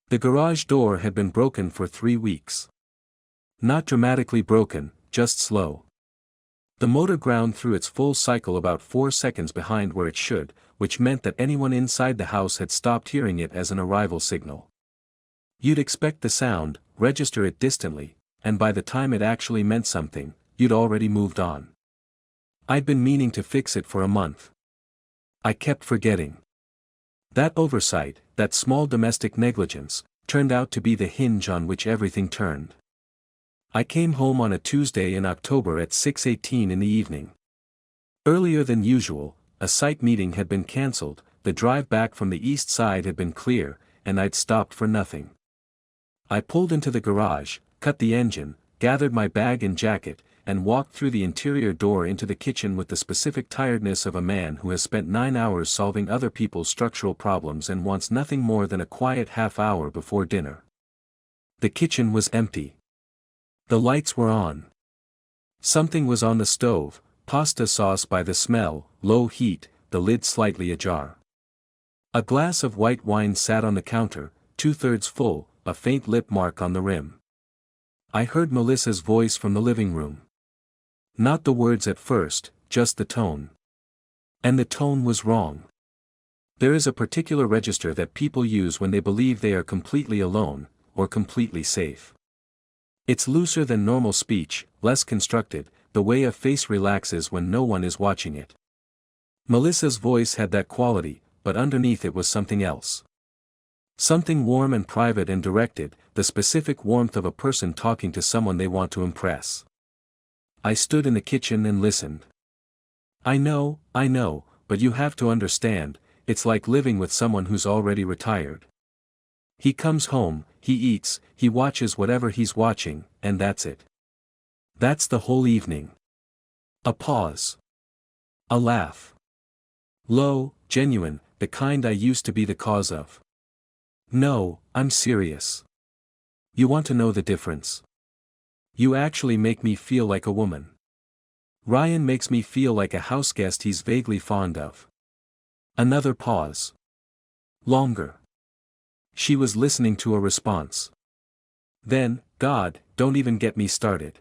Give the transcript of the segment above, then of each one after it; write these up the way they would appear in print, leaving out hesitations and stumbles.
The garage door had been broken for 3 weeks. Not dramatically broken, just slow. The motor ground through its full cycle about 4 seconds behind where it should, which meant that anyone inside the house had stopped hearing it as an arrival signal. You'd expect the sound, register it distantly, and by the time it actually meant something, you'd already moved on. I'd been meaning to fix it for a month. I kept forgetting. That oversight, that small domestic negligence, turned out to be the hinge on which everything turned. I came home on a Tuesday in October at 6:18 in the evening. Earlier than usual, a site meeting had been cancelled, the drive back from the east side had been clear, and I'd stopped for nothing. I pulled into the garage, cut the engine, gathered my bag and jacket, and walked through the interior door into the kitchen with the specific tiredness of a man who has spent 9 hours solving other people's structural problems and wants nothing more than a quiet half hour before dinner. The kitchen was empty. The lights were on. Something was on the stove, pasta sauce by the smell, low heat, the lid slightly ajar. A glass of white wine sat on the counter, 2/3 full, a faint lip mark on the rim. I heard Melissa's voice from the living room. Not the words at first, just the tone. And the tone was wrong. There is a particular register that people use when they believe they are completely alone, or completely safe. It's looser than normal speech, less constructed, the way a face relaxes when no one is watching it. Melissa's voice had that quality, but underneath it was something else. Something warm and private and directed, the specific warmth of a person talking to someone they want to impress. I stood in the kitchen and listened. I know, but you have to understand, it's like living with someone who's already retired. He comes home, he eats, he watches whatever he's watching, and that's it. That's the whole evening. A pause. A laugh. Low, genuine, the kind I used to be the cause of. No, I'm serious. You want to know the difference? You actually make me feel like a woman. Ryan makes me feel like a houseguest he's vaguely fond of. Another pause. Longer. She was listening to a response. Then, God, don't even get me started.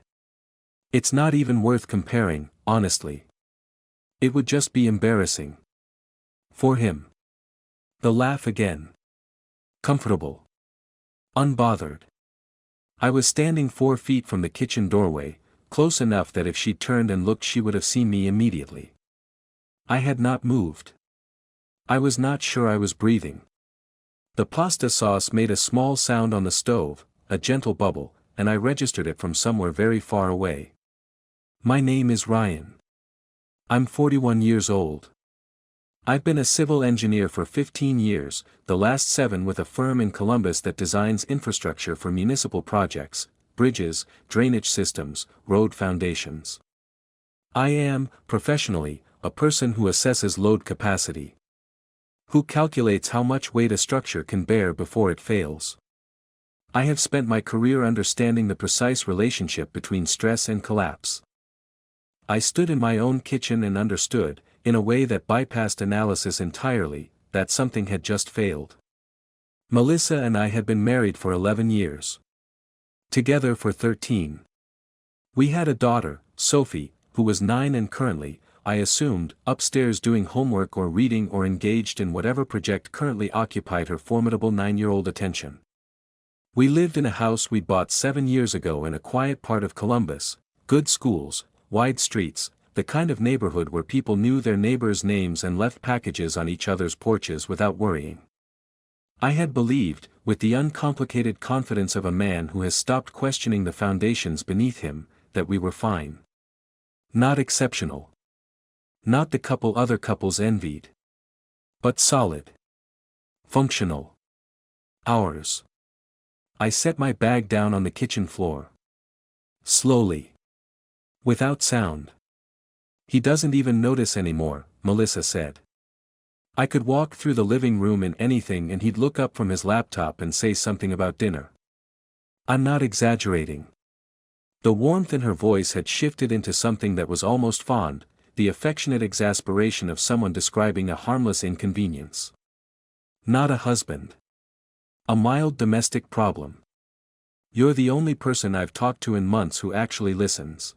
It's not even worth comparing, honestly. It would just be embarrassing. For him. The laugh again. Comfortable. Unbothered. I was standing 4 feet from the kitchen doorway, close enough that if she turned and looked she would have seen me immediately. I had not moved. I was not sure I was breathing. The pasta sauce made a small sound on the stove, a gentle bubble, and I registered it from somewhere very far away. My name is Ryan. I'm 41 years old. I've been a civil engineer for 15 years, the last 7 with a firm in Columbus that designs infrastructure for municipal projects, bridges, drainage systems, road foundations. I am, professionally, a person who assesses load capacity. Who calculates how much weight a structure can bear before it fails. I have spent my career understanding the precise relationship between stress and collapse. I stood in my own kitchen and understood, in a way that bypassed analysis entirely, that something had just failed. Melissa and I had been married for 11 years. Together for 13. We had a daughter, Sophie, who was 9 and currently, I assumed, upstairs doing homework or reading or engaged in whatever project currently occupied her formidable 9-year-old attention. We lived in a house we'd bought 7 years ago in a quiet part of Columbus, good schools, wide streets, the kind of neighborhood where people knew their neighbors' names and left packages on each other's porches without worrying. I had believed, with the uncomplicated confidence of a man who has stopped questioning the foundations beneath him, that we were fine. Not exceptional. Not the couple other couples envied. But solid. Functional. Ours. I set my bag down on the kitchen floor. Slowly. Without sound. He doesn't even notice anymore, Melissa said. I could walk through the living room in anything and he'd look up from his laptop and say something about dinner. I'm not exaggerating. The warmth in her voice had shifted into something that was almost fond, the affectionate exasperation of someone describing a harmless inconvenience. Not a husband. A mild domestic problem. You're the only person I've talked to in months who actually listens.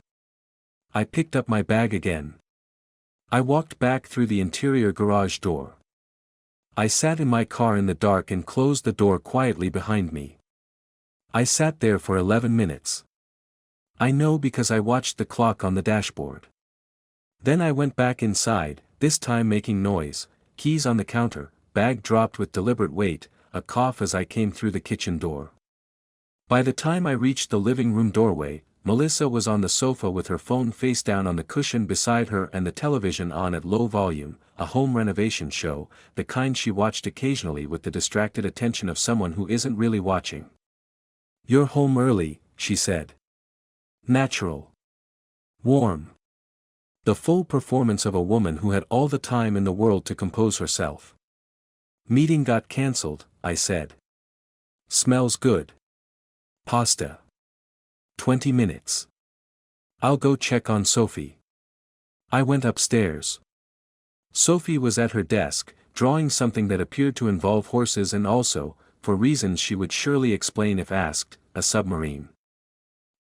I picked up my bag again. I walked back through the interior garage door. I sat in my car in the dark and closed the door quietly behind me. I sat there for 11 minutes. I know because I watched the clock on the dashboard. Then I went back inside, this time making noise, keys on the counter, bag dropped with deliberate weight, a cough as I came through the kitchen door. By the time I reached the living room doorway, Melissa was on the sofa with her phone face down on the cushion beside her and the television on at low volume, a home renovation show, the kind she watched occasionally with the distracted attention of someone who isn't really watching. "You're home early," she said. Natural. Warm. The full performance of a woman who had all the time in the world to compose herself. "Meeting got cancelled," I said. "Smells good. Pasta. 20 minutes. I'll go check on Sophie." I went upstairs. Sophie was at her desk, drawing something that appeared to involve horses and also, for reasons she would surely explain if asked, a submarine.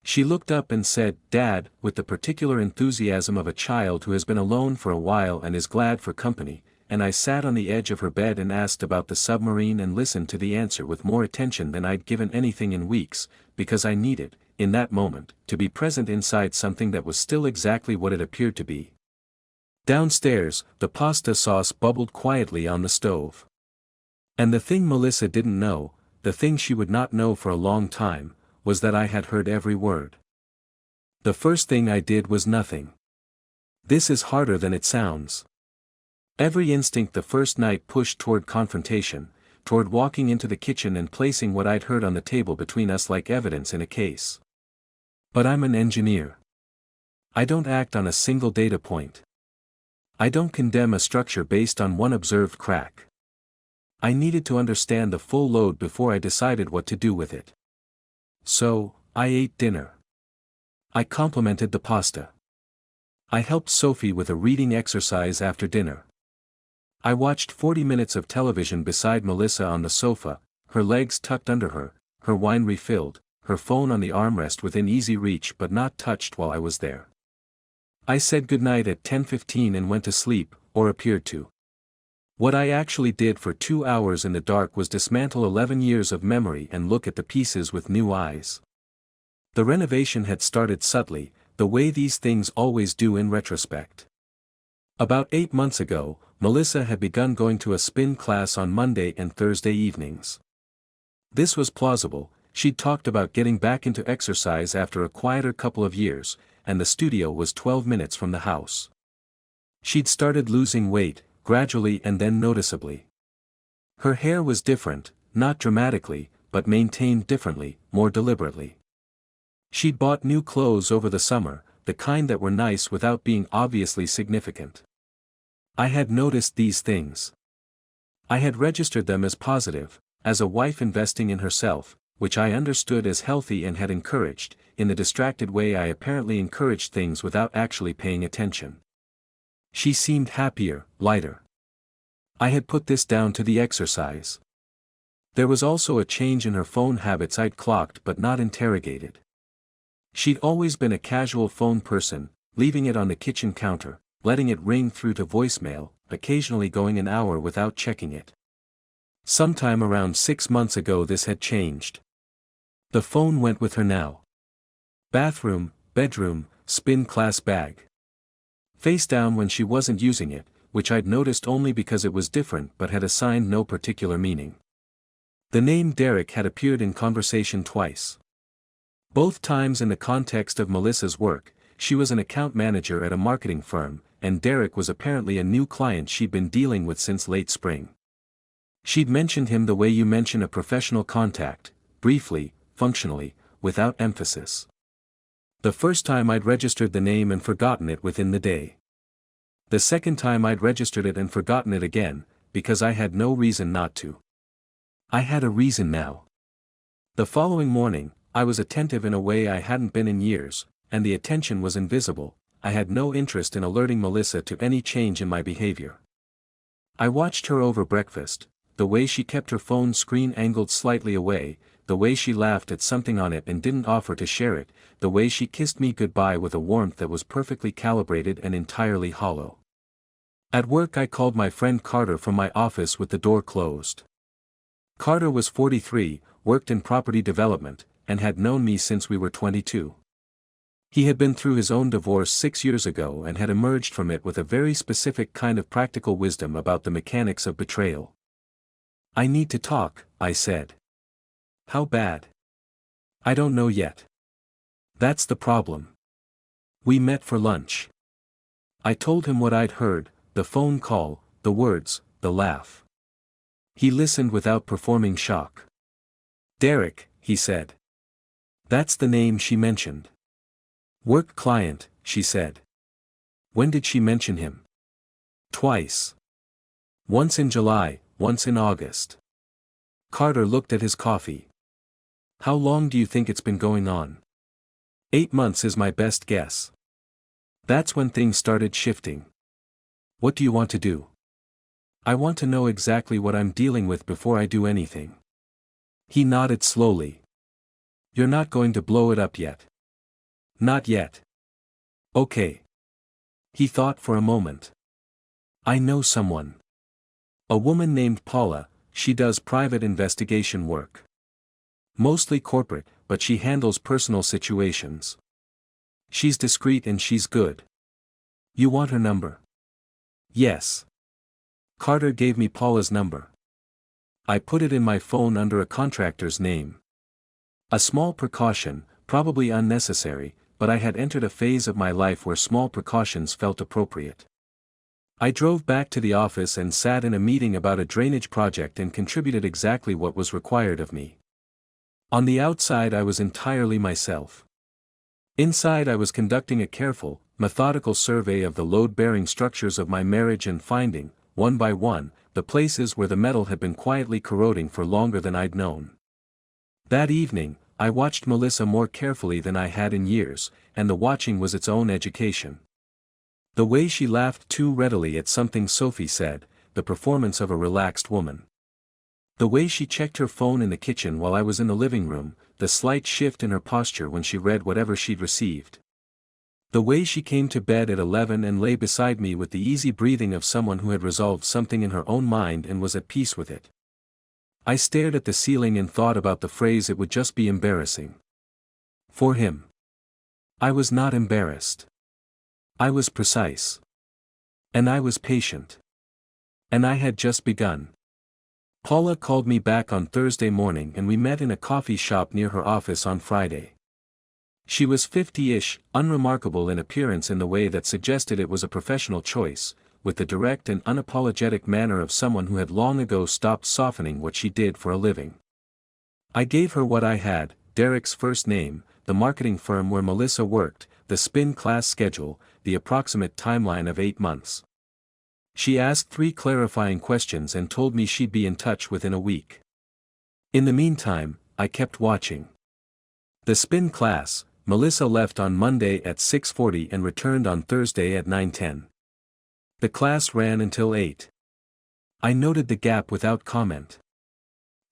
She looked up and said, "Dad," with the particular enthusiasm of a child who has been alone for a while and is glad for company, and I sat on the edge of her bed and asked about the submarine and listened to the answer with more attention than I'd given anything in weeks, because I needed, in that moment, to be present inside something that was still exactly what it appeared to be. Downstairs, the pasta sauce bubbled quietly on the stove. And the thing Melissa didn't know, the thing she would not know for a long time, was that I had heard every word. The first thing I did was nothing. This is harder than it sounds. Every instinct the first night pushed toward confrontation, toward walking into the kitchen and placing what I'd heard on the table between us like evidence in a case. But I'm an engineer. I don't act on a single data point. I don't condemn a structure based on one observed crack. I needed to understand the full load before I decided what to do with it. So, I ate dinner. I complimented the pasta. I helped Sophie with a reading exercise after dinner. I watched 40 minutes of television beside Melissa on the sofa, her legs tucked under her, her wine refilled, her phone on the armrest within easy reach but not touched while I was there. I said goodnight at 10:15 and went to sleep, or appeared to. What I actually did for 2 hours in the dark was dismantle 11 years of memory and look at the pieces with new eyes. The renovation had started subtly, the way these things always do in retrospect. About 8 months ago, Melissa had begun going to a spin class on Monday and Thursday evenings. This was plausible. She'd talked about getting back into exercise after a quieter couple of years, and the studio was 12 minutes from the house. She'd started losing weight, gradually and then noticeably. Her hair was different, not dramatically, but maintained differently, more deliberately. She'd bought new clothes over the summer, the kind that were nice without being obviously significant. I had noticed these things. I had registered them as positive, as a wife investing in herself, which I understood as healthy and had encouraged, in the distracted way I apparently encouraged things without actually paying attention. She seemed happier, lighter. I had put this down to the exercise. There was also a change in her phone habits I'd clocked but not interrogated. She'd always been a casual phone person, leaving it on the kitchen counter, letting it ring through to voicemail, occasionally going an hour without checking it. Sometime around 6 months ago this had changed. The phone went with her now. Bathroom, bedroom, spin class bag. Face down when she wasn't using it, which I'd noticed only because it was different but had assigned no particular meaning. The name Derek had appeared in conversation twice. Both times in the context of Melissa's work. She was an account manager at a marketing firm, and Derek was apparently a new client she'd been dealing with since late spring. She'd mentioned him the way you mention a professional contact, briefly, functionally, without emphasis. The first time I'd registered the name and forgotten it within the day. The second time I'd registered it and forgotten it again, because I had no reason not to. I had a reason now. The following morning, I was attentive in a way I hadn't been in years, and the attention was invisible. I had no interest in alerting Melissa to any change in my behavior. I watched her over breakfast, the way she kept her phone screen angled slightly away, the way she laughed at something on it and didn't offer to share it, the way she kissed me goodbye with a warmth that was perfectly calibrated and entirely hollow. At work I called my friend Carter from my office with the door closed. Carter was 43, worked in property development, and had known me since we were 22. He had been through his own divorce 6 years ago and had emerged from it with a very specific kind of practical wisdom about the mechanics of betrayal. "I need to talk," I said. "How bad?" "I don't know yet. That's the problem." We met for lunch. I told him what I'd heard, the phone call, the words, the laugh. He listened without performing shock. "Derek," he said. "That's the name she mentioned." "Work client," she said. "When did she mention him?" "Twice. Once in July, once in August." Carter looked at his coffee. "How long do you think it's been going on?" 8 months is my best guess." That's when things started shifting. "What do you want to do?" "I want to know exactly what I'm dealing with before I do anything." He nodded slowly. "You're not going to blow it up yet?" "Not yet." "Okay." He thought for a moment. "I know someone. A woman named Paula, she does private investigation work. Mostly corporate, but she handles personal situations. She's discreet and she's good. You want her number?" "Yes." Carter gave me Paula's number. I put it in my phone under a contractor's name. A small precaution, probably unnecessary, but I had entered a phase of my life where small precautions felt appropriate. I drove back to the office and sat in a meeting about a drainage project and contributed exactly what was required of me. On the outside I was entirely myself. Inside I was conducting a careful, methodical survey of the load-bearing structures of my marriage and finding, one by one, the places where the metal had been quietly corroding for longer than I'd known. That evening, I watched Melissa more carefully than I had in years, and the watching was its own education. The way she laughed too readily at something Sophie said, the performance of a relaxed woman. The way she checked her phone in the kitchen while I was in the living room, the slight shift in her posture when she read whatever she'd received. The way she came to bed at 11 and lay beside me with the easy breathing of someone who had resolved something in her own mind and was at peace with it. I stared at the ceiling and thought about the phrase "it would just be embarrassing." For him. I was not embarrassed. I was precise. And I was patient. And I had just begun. Paula called me back on Thursday morning and we met in a coffee shop near her office on Friday. She was 50-ish, unremarkable in appearance in the way that suggested it was a professional choice, with the direct and unapologetic manner of someone who had long ago stopped softening what she did for a living. I gave her what I had, Derek's first name, the marketing firm where Melissa worked, the spin class schedule, the approximate timeline of 8 months. She asked 3 clarifying questions and told me she'd be in touch within a week. In the meantime, I kept watching. The spin class, Melissa left on Monday at 6:40 and returned on Thursday at 9:10. The class ran until 8. I noted the gap without comment.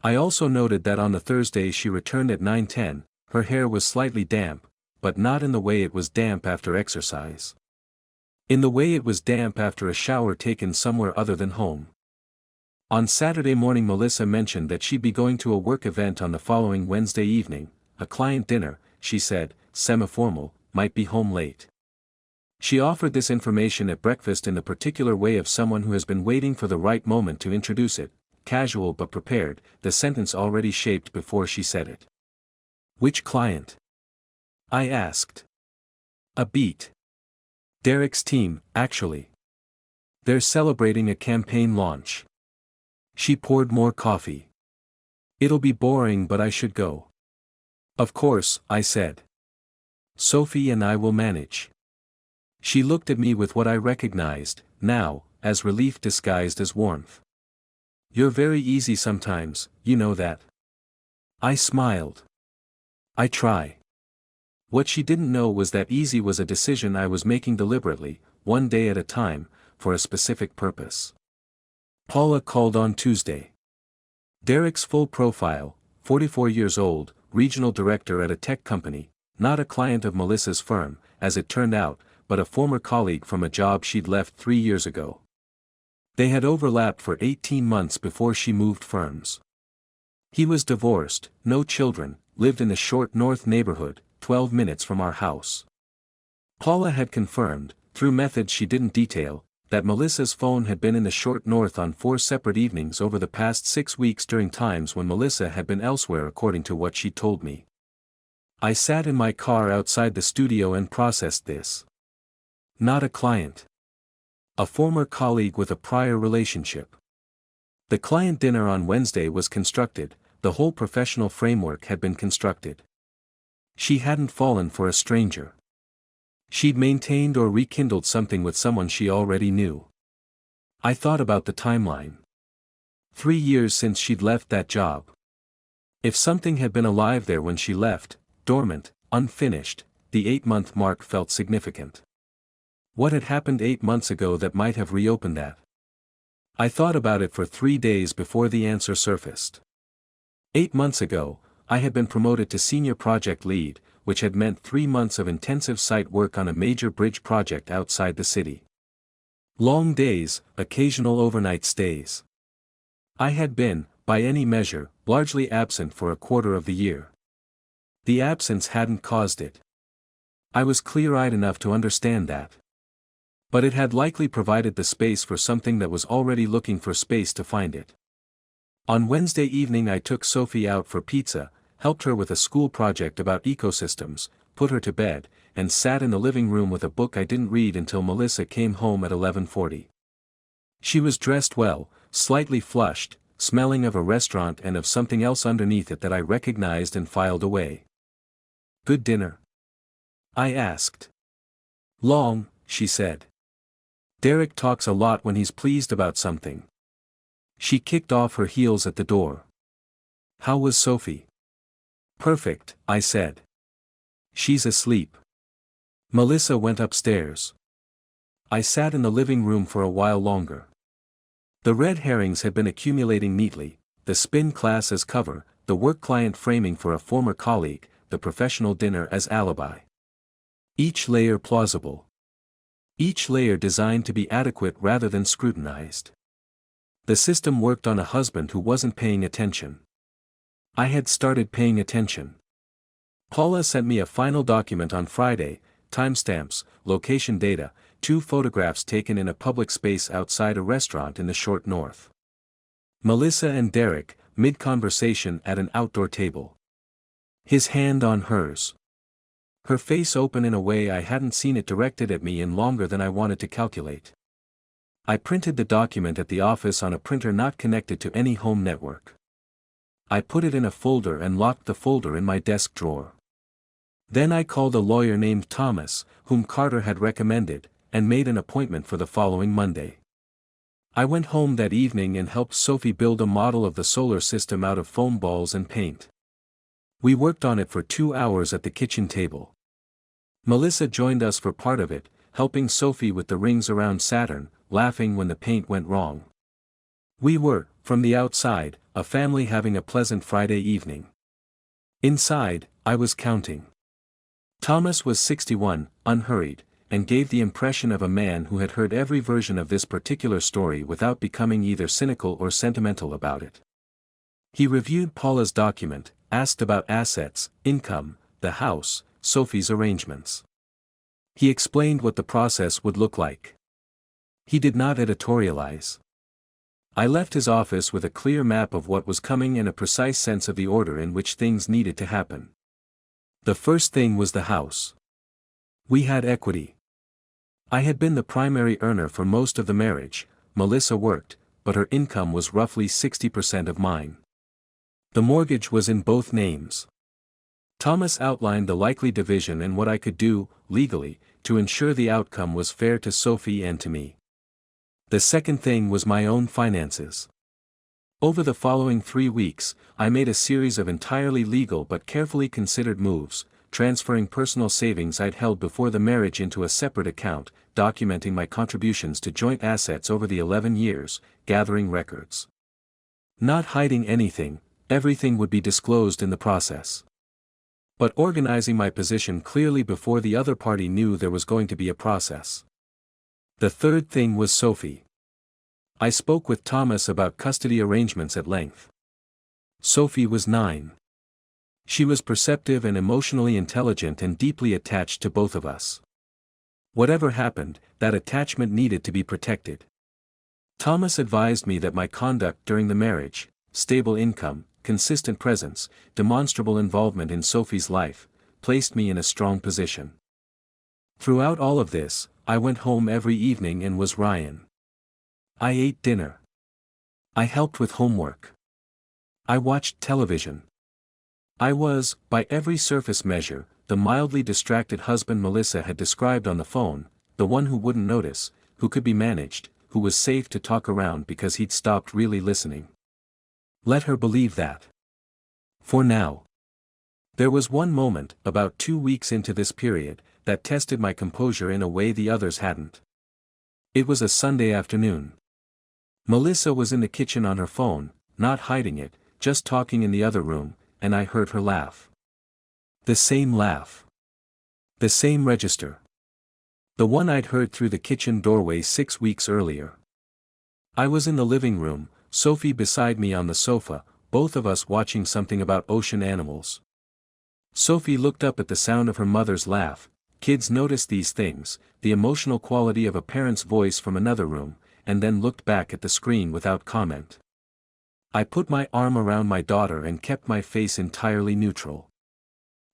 I also noted that on the Thursday she returned at 9:10, her hair was slightly damp, but not in the way it was damp after exercise. In the way it was damp after a shower taken somewhere other than home. On Saturday morning Melissa mentioned that she'd be going to a work event on the following Wednesday evening, a client dinner, she said, semi-formal, might be home late. She offered this information at breakfast in the particular way of someone who has been waiting for the right moment to introduce it, casual but prepared, the sentence already shaped before she said it. "Which client?" I asked. "A beat. Derek's team, actually. They're celebrating a campaign launch." She poured more coffee. "It'll be boring but I should go." "Of course," I said. "Sophie and I will manage." She looked at me with what I recognized, now, as relief disguised as warmth. "You're very easy sometimes, you know that." I smiled. "I try." What she didn't know was that easy was a decision I was making deliberately, one day at a time, for a specific purpose. Paula called on Tuesday. Derek's full profile: 44 years old, regional director at a tech company, not a client of Melissa's firm, as it turned out, but a former colleague from a job she'd left 3 years ago. They had overlapped for 18 months before she moved firms. He was divorced, no children, lived in the Short North neighborhood, 12 minutes from our house. Paula had confirmed, through methods she didn't detail, that Melissa's phone had been in the Short North on 4 separate evenings over the past 6 weeks during times when Melissa had been elsewhere according to what she told me. I sat in my car outside the studio and processed this. Not a client. A former colleague with a prior relationship. The client dinner on Wednesday was constructed, the whole professional framework had been constructed. She hadn't fallen for a stranger. She'd maintained or rekindled something with someone she already knew. I thought about the timeline. 3 years since she'd left that job. If something had been alive there when she left, dormant, unfinished, the 8-month mark felt significant. What had happened 8 months ago that might have reopened that? I thought about it for 3 days before the answer surfaced. 8 months ago, I had been promoted to senior project lead, which had meant 3 months of intensive site work on a major bridge project outside the city. Long days, occasional overnight stays. I had been, by any measure, largely absent for a quarter of the year. The absence hadn't caused it. I was clear-eyed enough to understand that. But it had likely provided the space for something that was already looking for space to find it. On Wednesday evening I took Sophie out for pizza, helped her with a school project about ecosystems, put her to bed, and sat in the living room with a book I didn't read until Melissa came home at 11:40. She was dressed well, slightly flushed, smelling of a restaurant and of something else underneath it that I recognized and filed away. "Good dinner?" I asked. "Long," she said. "Derek talks a lot when he's pleased about something." She kicked off her heels at the door. "How was Sophie?" "Perfect," I said. "She's asleep." Melissa went upstairs. I sat in the living room for a while longer. The red herrings had been accumulating neatly, the spin class as cover, the work client framing for a former colleague, the professional dinner as alibi. Each layer plausible. Each layer designed to be adequate rather than scrutinized. The system worked on a husband who wasn't paying attention. I had started paying attention. Paula sent me a final document on Friday, timestamps, location data, 2 photographs taken in a public space outside a restaurant in the Short North. Melissa and Derek, mid-conversation at an outdoor table. His hand on hers. Her face open in a way I hadn't seen it directed at me in longer than I wanted to calculate. I printed the document at the office on a printer not connected to any home network. I put it in a folder and locked the folder in my desk drawer. Then I called a lawyer named Thomas, whom Carter had recommended, and made an appointment for the following Monday. I went home that evening and helped Sophie build a model of the solar system out of foam balls and paint. We worked on it for 2 hours at the kitchen table. Melissa joined us for part of it, helping Sophie with the rings around Saturn, laughing when the paint went wrong. We were, from the outside, a family having a pleasant Friday evening. Inside, I was counting. Thomas was 61, unhurried, and gave the impression of a man who had heard every version of this particular story without becoming either cynical or sentimental about it. He reviewed Paula's document, asked about assets, income, the house, Sophie's arrangements. He explained what the process would look like. He did not editorialize. I left his office with a clear map of what was coming and a precise sense of the order in which things needed to happen. The first thing was the house. We had equity. I had been the primary earner for most of the marriage. Melissa worked, but her income was roughly 60% of mine. The mortgage was in both names. Thomas outlined the likely division and what I could do, legally, to ensure the outcome was fair to Sophie and to me. The second thing was my own finances. Over the following 3 weeks, I made a series of entirely legal but carefully considered moves, transferring personal savings I'd held before the marriage into a separate account, documenting my contributions to joint assets over the 11 years, gathering records. Not hiding anything, everything would be disclosed in the process. But organizing my position clearly before the other party knew there was going to be a process. The third thing was Sophie. I spoke with Thomas about custody arrangements at length. Sophie was 9. She was perceptive and emotionally intelligent and deeply attached to both of us. Whatever happened, that attachment needed to be protected. Thomas advised me that my conduct during the marriage, stable income, consistent presence, demonstrable involvement in Sophie's life, placed me in a strong position. Throughout all of this, I went home every evening and was Ryan. I ate dinner. I helped with homework. I watched television. I was, by every surface measure, the mildly distracted husband Melissa had described on the phone, the one who wouldn't notice, who could be managed, who was safe to talk around because he'd stopped really listening. Let her believe that. For now. There was one moment, about 2 weeks into this period, that tested my composure in a way the others hadn't. It was a Sunday afternoon. Melissa was in the kitchen on her phone, not hiding it, just talking in the other room, and I heard her laugh. The same laugh. The same register. The one I'd heard through the kitchen doorway 6 weeks earlier. I was in the living room, Sophie beside me on the sofa, both of us watching something about ocean animals. Sophie looked up at the sound of her mother's laugh. Kids notice these things, the emotional quality of a parent's voice from another room, and then looked back at the screen without comment. I put my arm around my daughter and kept my face entirely neutral.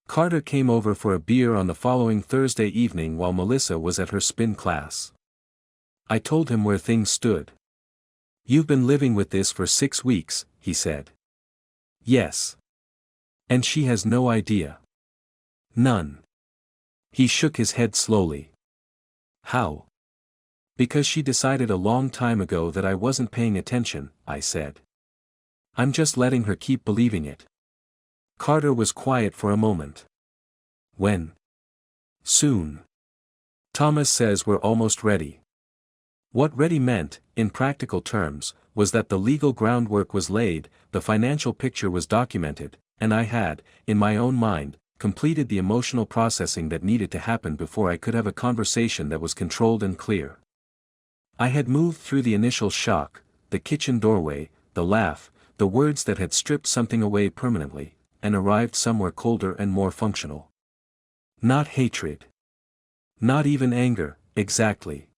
Carter came over for a beer on the following Thursday evening while Melissa was at her spin class. I told him where things stood. "You've been living with this for 6 weeks, he said. "Yes. And she has no idea." "None." He shook his head slowly. "How?" "Because she decided a long time ago that I wasn't paying attention," I said. "I'm just letting her keep believing it." Carter was quiet for a moment. "When?" "Soon. Thomas says we're almost ready." What ready meant, in practical terms, was that the legal groundwork was laid, the financial picture was documented, and I had, in my own mind, completed the emotional processing that needed to happen before I could have a conversation that was controlled and clear. I had moved through the initial shock, the kitchen doorway, the laugh, the words that had stripped something away permanently, and arrived somewhere colder and more functional. Not hatred. Not even anger, exactly.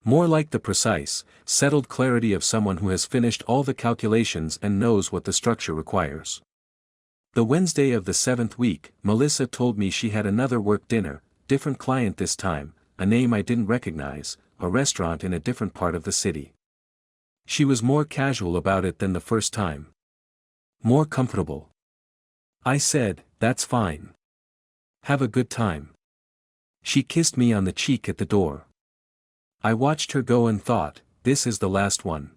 More like the precise, settled clarity of someone who has finished all the calculations and knows what the structure requires. The Wednesday of the 7th week, Melissa told me she had another work dinner, different client this time, a name I didn't recognize, a restaurant in a different part of the city. She was more casual about it than the first time. More comfortable. I said, "That's fine. Have a good time." She kissed me on the cheek at the door. I watched her go and thought, this is the last one.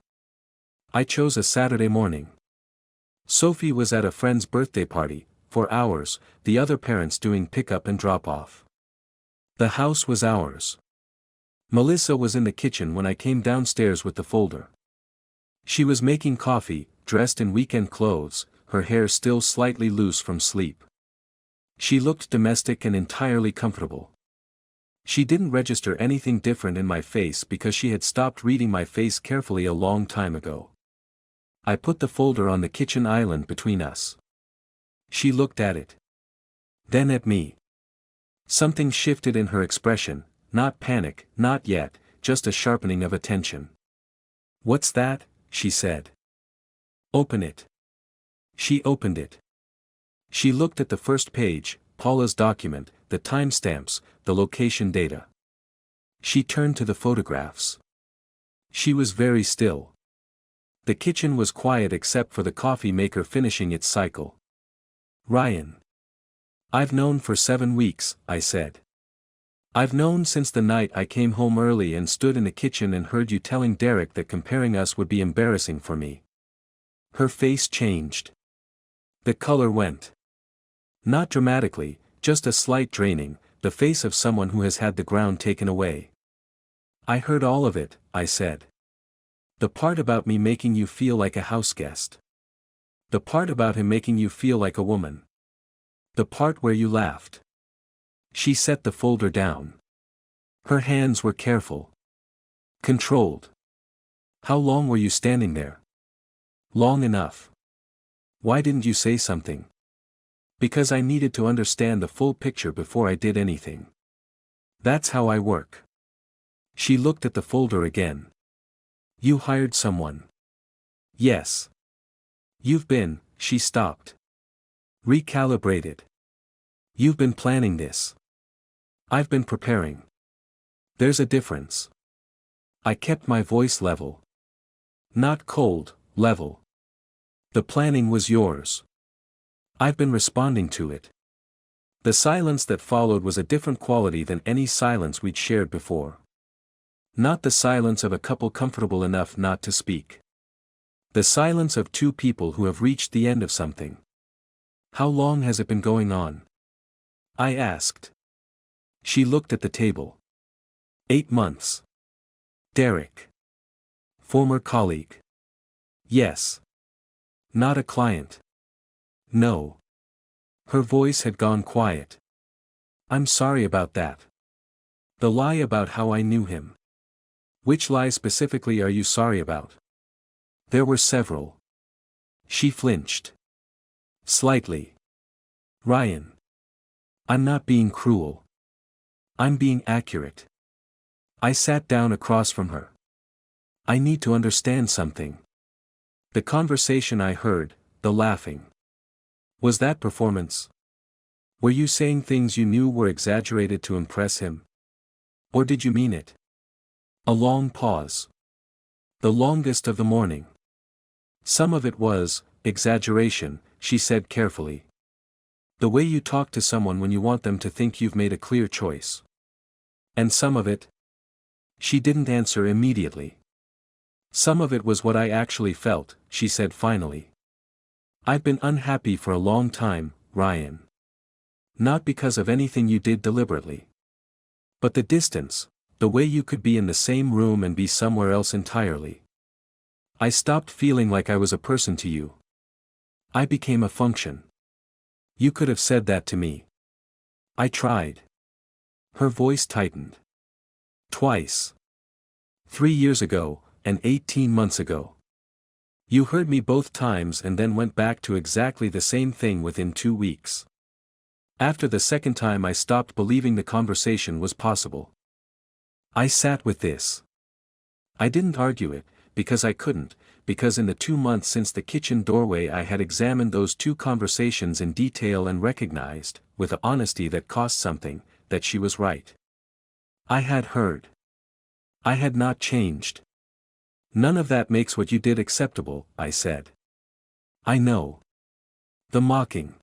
I chose a Saturday morning. Sophie was at a friend's birthday party, for hours, the other parents doing pick-up and drop-off. The house was ours. Melissa was in the kitchen when I came downstairs with the folder. She was making coffee, dressed in weekend clothes, her hair still slightly loose from sleep. She looked domestic and entirely comfortable. She didn't register anything different in my face because she had stopped reading my face carefully a long time ago. I put the folder on the kitchen island between us. She looked at it. Then at me. Something shifted in her expression, not panic, not yet, just a sharpening of attention. "What's that?" she said. "Open it." She opened it. She looked at the first page, Paula's document, the timestamps, the location data. She turned to the photographs. She was very still. The kitchen was quiet except for the coffee maker finishing its cycle. "Ryan. I've known for 7 weeks," I said. "I've known since the night I came home early and stood in the kitchen and heard you telling Derek that comparing us would be embarrassing for me." Her face changed. The color went. Not dramatically, just a slight draining, the face of someone who has had the ground taken away. "I heard all of it," I said. The part about me making you feel like a house guest. The part about him making you feel like a woman. The part where you laughed. She set the folder down. Her hands were careful. Controlled. How long were you standing there? Long enough. Why didn't you say something? Because I needed to understand the full picture before I did anything. That's how I work. She looked at the folder again. You hired someone. Yes. You've been, she stopped. Recalibrated. You've been planning this. I've been preparing. There's a difference. I kept my voice level. Not cold, level. The planning was yours. I've been responding to it. The silence that followed was a different quality than any silence we'd shared before. Not the silence of a couple comfortable enough not to speak. The silence of two people who have reached the end of something. How long has it been going on? I asked. She looked at the table. 8 months. Derek. Former colleague. Yes. Not a client. No. Her voice had gone quiet. I'm sorry about that. The lie about how I knew him. Which lie specifically are you sorry about? There were several. She flinched. Slightly. Ryan. I'm not being cruel. I'm being accurate. I sat down across from her. I need to understand something. The conversation I heard, the laughing. Was that performance? Were you saying things you knew were exaggerated to impress him? Or did you mean it? A long pause. The longest of the morning. Some of it was exaggeration, she said carefully. The way you talk to someone when you want them to think you've made a clear choice. And some of it? She didn't answer immediately. Some of it was what I actually felt, she said finally. I've been unhappy for a long time, Ryan. Not because of anything you did deliberately. But the distance, the way you could be in the same room and be somewhere else entirely. I stopped feeling like I was a person to you. I became a function. You could have said that to me. I tried. Her voice tightened. Twice. 3 years ago, and 18 months ago. You heard me both times and then went back to exactly the same thing within 2 weeks. After the second time I stopped believing the conversation was possible. I sat with this. I didn't argue it, because I couldn't, because in the 2 months since the kitchen doorway I had examined those 2 conversations in detail and recognized, with an honesty that cost something, that she was right. I had heard. I had not changed. None of that makes what you did acceptable, I said. I know. The mocking.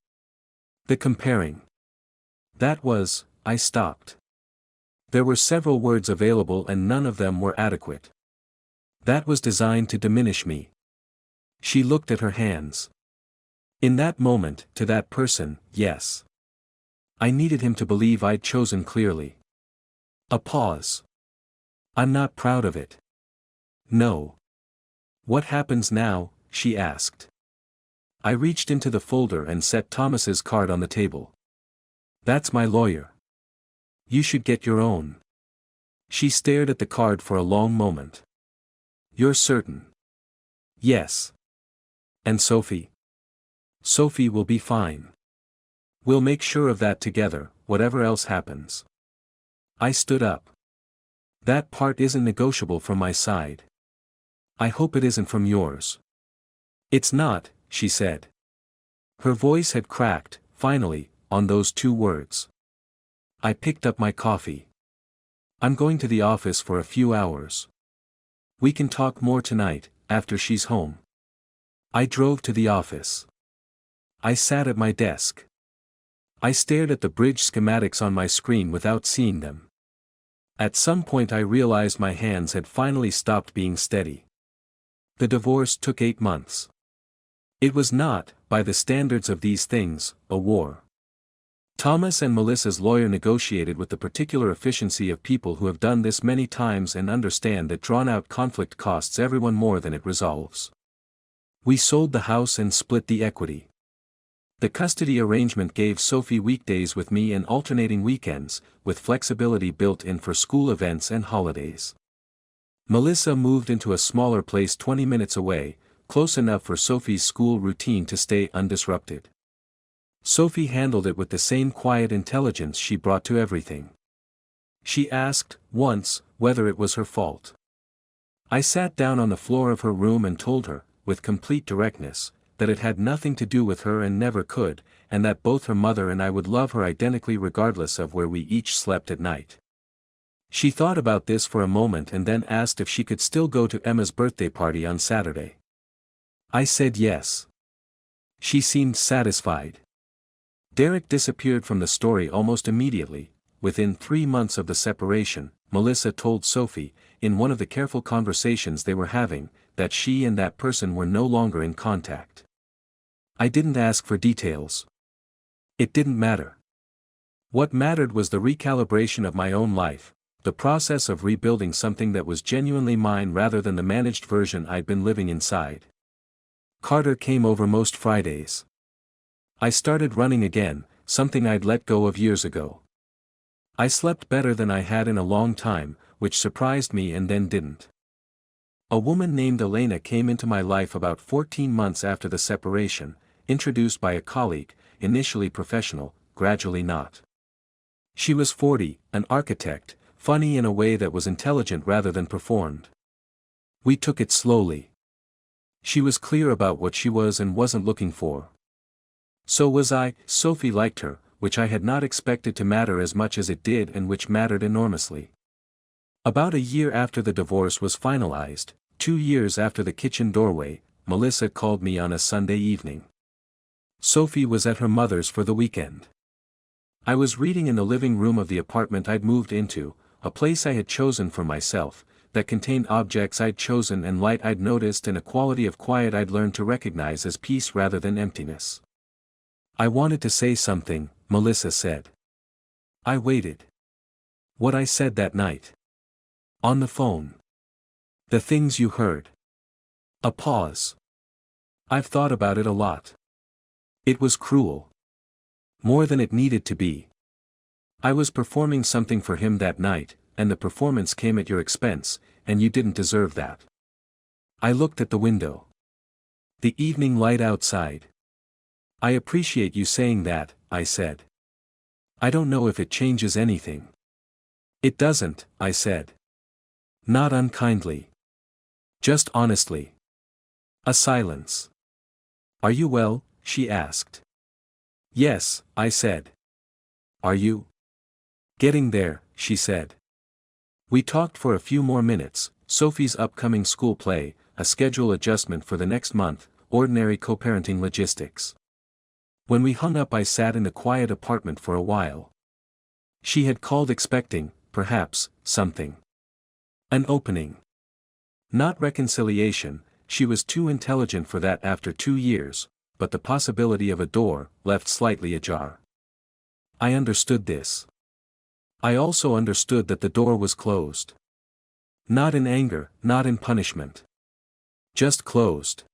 The comparing. That was, I stopped. There were several words available and none of them were adequate. That was designed to diminish me. She looked at her hands. In that moment, to that person, yes. I needed him to believe I'd chosen clearly. A pause. I'm not proud of it. No. What happens now? She asked. I reached into the folder and set Thomas's card on the table. That's my lawyer. You should get your own. She stared at the card for a long moment. You're certain? Yes. And Sophie? Sophie will be fine. We'll make sure of that together, whatever else happens. I stood up. That part isn't negotiable from my side. I hope it isn't from yours. It's not, she said. Her voice had cracked, finally, on those 2 words. I picked up my coffee. I'm going to the office for a few hours. We can talk more tonight, after she's home. I drove to the office. I sat at my desk. I stared at the bridge schematics on my screen without seeing them. At some point I realized my hands had finally stopped being steady. The divorce took 8 months. It was not, by the standards of these things, a war. Thomas and Melissa's lawyer negotiated with the particular efficiency of people who have done this many times and understand that drawn-out conflict costs everyone more than it resolves. We sold the house and split the equity. The custody arrangement gave Sophie weekdays with me and alternating weekends, with flexibility built in for school events and holidays. Melissa moved into a smaller place 20 minutes away, close enough for Sophie's school routine to stay undisrupted. Sophie handled it with the same quiet intelligence she brought to everything. She asked, once, whether it was her fault. I sat down on the floor of her room and told her, with complete directness, that it had nothing to do with her and never could, and that both her mother and I would love her identically regardless of where we each slept at night. She thought about this for a moment and then asked if she could still go to Emma's birthday party on Saturday. I said yes. She seemed satisfied. Derek disappeared from the story almost immediately. Within 3 months of the separation, Melissa told Sophie, in one of the careful conversations they were having, that she and that person were no longer in contact. I didn't ask for details. It didn't matter. What mattered was the recalibration of my own life, the process of rebuilding something that was genuinely mine rather than the managed version I'd been living inside. Carter came over most Fridays. I started running again, something I'd let go of years ago. I slept better than I had in a long time, which surprised me and then didn't. A woman named Elena came into my life about 14 months after the separation, introduced by a colleague, initially professional, gradually not. She was 40, an architect, funny in a way that was intelligent rather than performed. We took it slowly. She was clear about what she was and wasn't looking for. So was I. Sophie liked her, which I had not expected to matter as much as it did and which mattered enormously. About a year after the divorce was finalized, 2 years after the kitchen doorway, Melissa called me on a Sunday evening. Sophie was at her mother's for the weekend. I was reading in the living room of the apartment I'd moved into, a place I had chosen for myself, that contained objects I'd chosen and light I'd noticed and a quality of quiet I'd learned to recognize as peace rather than emptiness. I wanted to say something, Melissa said. I waited. What I said that night. On the phone. The things you heard. A pause. I've thought about it a lot. It was cruel. More than it needed to be. I was performing something for him that night, and the performance came at your expense, and you didn't deserve that. I looked at the window. The evening light outside. I appreciate you saying that, I said. I don't know if it changes anything. It doesn't, I said. Not unkindly. Just honestly. A silence. Are you well? She asked. Yes, I said. Are you? Getting there, she said. We talked for a few more minutes, Sophie's upcoming school play, a schedule adjustment for the next month, ordinary co-parenting logistics. When we hung up I sat in the quiet apartment for a while. She had called expecting, perhaps, something. An opening. Not reconciliation, she was too intelligent for that after 2 years, but the possibility of a door, left slightly ajar. I understood this. I also understood that the door was closed. Not in anger, not in punishment. Just closed.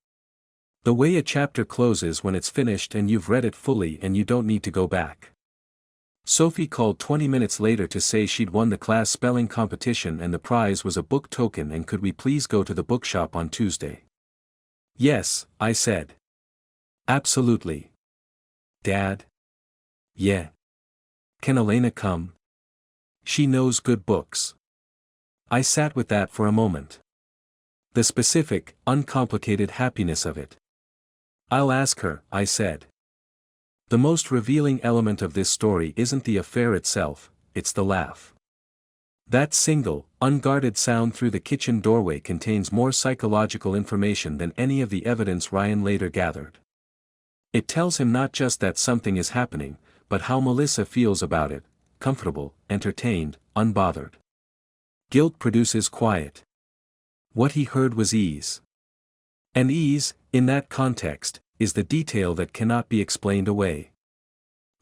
The way a chapter closes when it's finished and you've read it fully and you don't need to go back. Sophie called 20 minutes later to say she'd won the class spelling competition and the prize was a book token and could we please go to the bookshop on Tuesday. Yes, I said. Absolutely. Dad? Yeah. Can Elena come? She knows good books. I sat with that for a moment. The specific, uncomplicated happiness of it. I'll ask her, I said. The most revealing element of this story isn't the affair itself, it's the laugh. That single, unguarded sound through the kitchen doorway contains more psychological information than any of the evidence Ryan later gathered. It tells him not just that something is happening, but how Melissa feels about it, comfortable, entertained, unbothered. Guilt produces quiet. What he heard was ease. And ease, in that context, is the detail that cannot be explained away.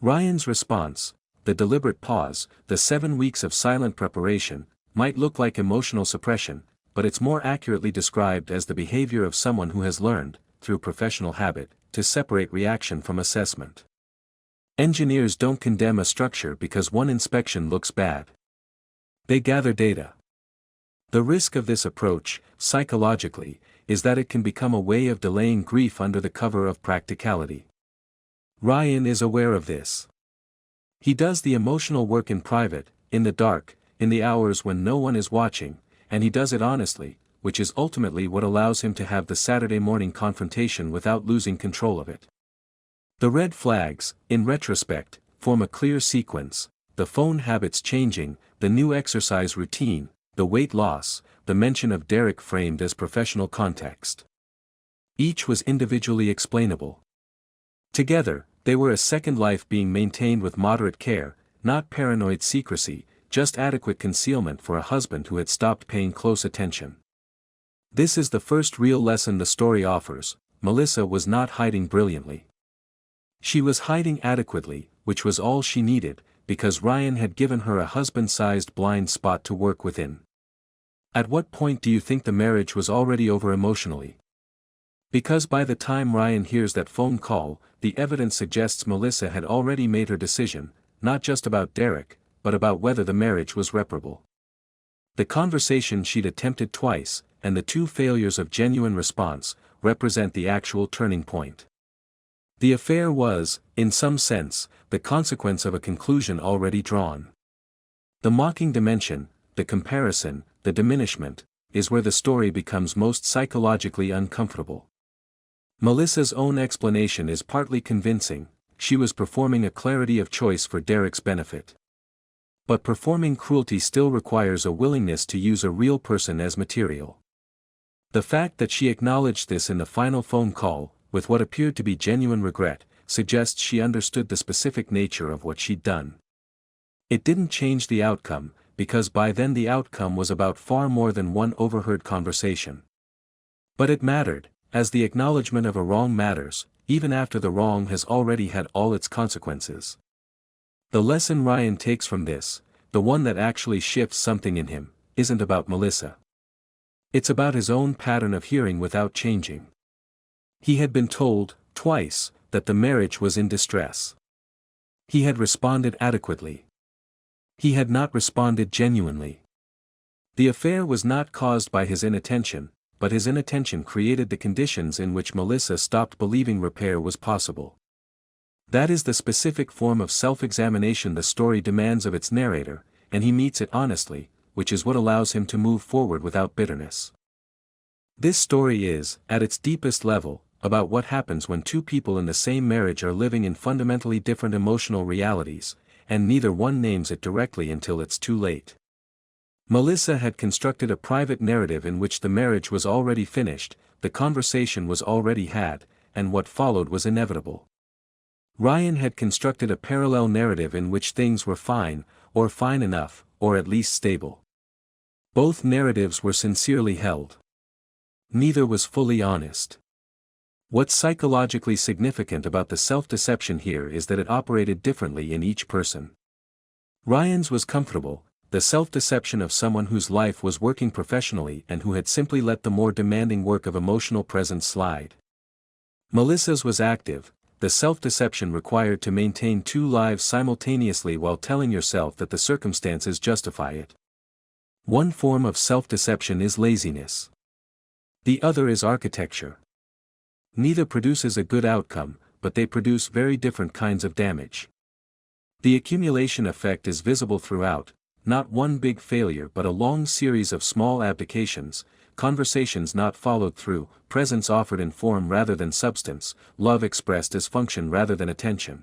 Ryan's response, the deliberate pause, the 7 weeks of silent preparation, might look like emotional suppression, but it's more accurately described as the behavior of someone who has learned, through professional habit, to separate reaction from assessment. Engineers don't condemn a structure because one inspection looks bad. They gather data. The risk of this approach, psychologically, is that it can become a way of delaying grief under the cover of practicality. Ryan is aware of this. He does the emotional work in private, in the dark, in the hours when no one is watching, and he does it honestly, which is ultimately what allows him to have the Saturday morning confrontation without losing control of it. The red flags, in retrospect, form a clear sequence: the phone habits changing, the new exercise routine, the weight loss, the mention of Derek framed as professional context. Each was individually explainable. Together, they were a second life being maintained with moderate care, not paranoid secrecy, just adequate concealment for a husband who had stopped paying close attention. This is the first real lesson the story offers: Melissa was not hiding brilliantly. She was hiding adequately, which was all she needed, because Ryan had given her a husband-sized blind spot to work within. At what point do you think the marriage was already over emotionally? Because by the time Ryan hears that phone call, the evidence suggests Melissa had already made her decision, not just about Derek, but about whether the marriage was reparable. The conversation she'd attempted twice, and the 2 failures of genuine response, represent the actual turning point. The affair was, in some sense, the consequence of a conclusion already drawn. The mocking dimension, the comparison, the diminishment, is where the story becomes most psychologically uncomfortable. Melissa's own explanation is partly convincing: she was performing a clarity of choice for Derek's benefit. But performing cruelty still requires a willingness to use a real person as material. The fact that she acknowledged this in the final phone call, with what appeared to be genuine regret, suggests she understood the specific nature of what she'd done. It didn't change the outcome, because by then the outcome was about far more than one overheard conversation. But it mattered, as the acknowledgement of a wrong matters, even after the wrong has already had all its consequences. The lesson Ryan takes from this, the one that actually shifts something in him, isn't about Melissa. It's about his own pattern of hearing without changing. He had been told, twice, that the marriage was in distress. He had responded adequately. He had not responded genuinely. The affair was not caused by his inattention, but his inattention created the conditions in which Melissa stopped believing repair was possible. That is the specific form of self-examination the story demands of its narrator, and he meets it honestly, which is what allows him to move forward without bitterness. This story is, at its deepest level, about what happens when 2 people in the same marriage are living in fundamentally different emotional realities, and neither one names it directly until it's too late. Melissa had constructed a private narrative in which the marriage was already finished, the conversation was already had, and what followed was inevitable. Ryan had constructed a parallel narrative in which things were fine, or fine enough, or at least stable. Both narratives were sincerely held. Neither was fully honest. What's psychologically significant about the self-deception here is that it operated differently in each person. Ryan's was comfortable, the self-deception of someone whose life was working professionally and who had simply let the more demanding work of emotional presence slide. Melissa's was active, the self-deception required to maintain 2 lives simultaneously while telling yourself that the circumstances justify it. One form of self-deception is laziness. The other is architecture. Neither produces a good outcome, but they produce very different kinds of damage. The accumulation effect is visible throughout, not one big failure but a long series of small abdications, conversations not followed through, presence offered in form rather than substance, love expressed as function rather than attention.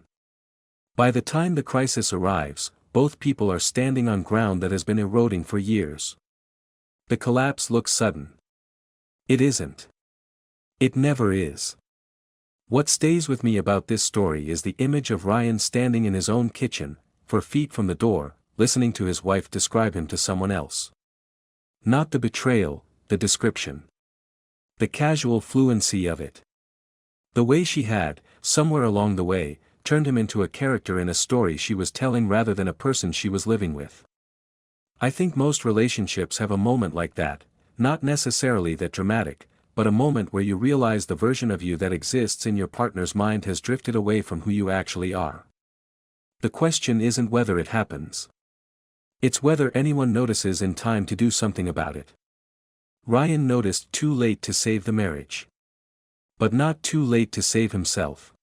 By the time the crisis arrives, both people are standing on ground that has been eroding for years. The collapse looks sudden. It isn't. It never is. What stays with me about this story is the image of Ryan standing in his own kitchen, 4 feet from the door, listening to his wife describe him to someone else. Not the betrayal, the description. The casual fluency of it. The way she had, somewhere along the way, turned him into a character in a story she was telling rather than a person she was living with. I think most relationships have a moment like that, not necessarily that dramatic, but a moment where you realize the version of you that exists in your partner's mind has drifted away from who you actually are. The question isn't whether it happens. It's whether anyone notices in time to do something about it. Ryan noticed too late to save the marriage. But not too late to save himself.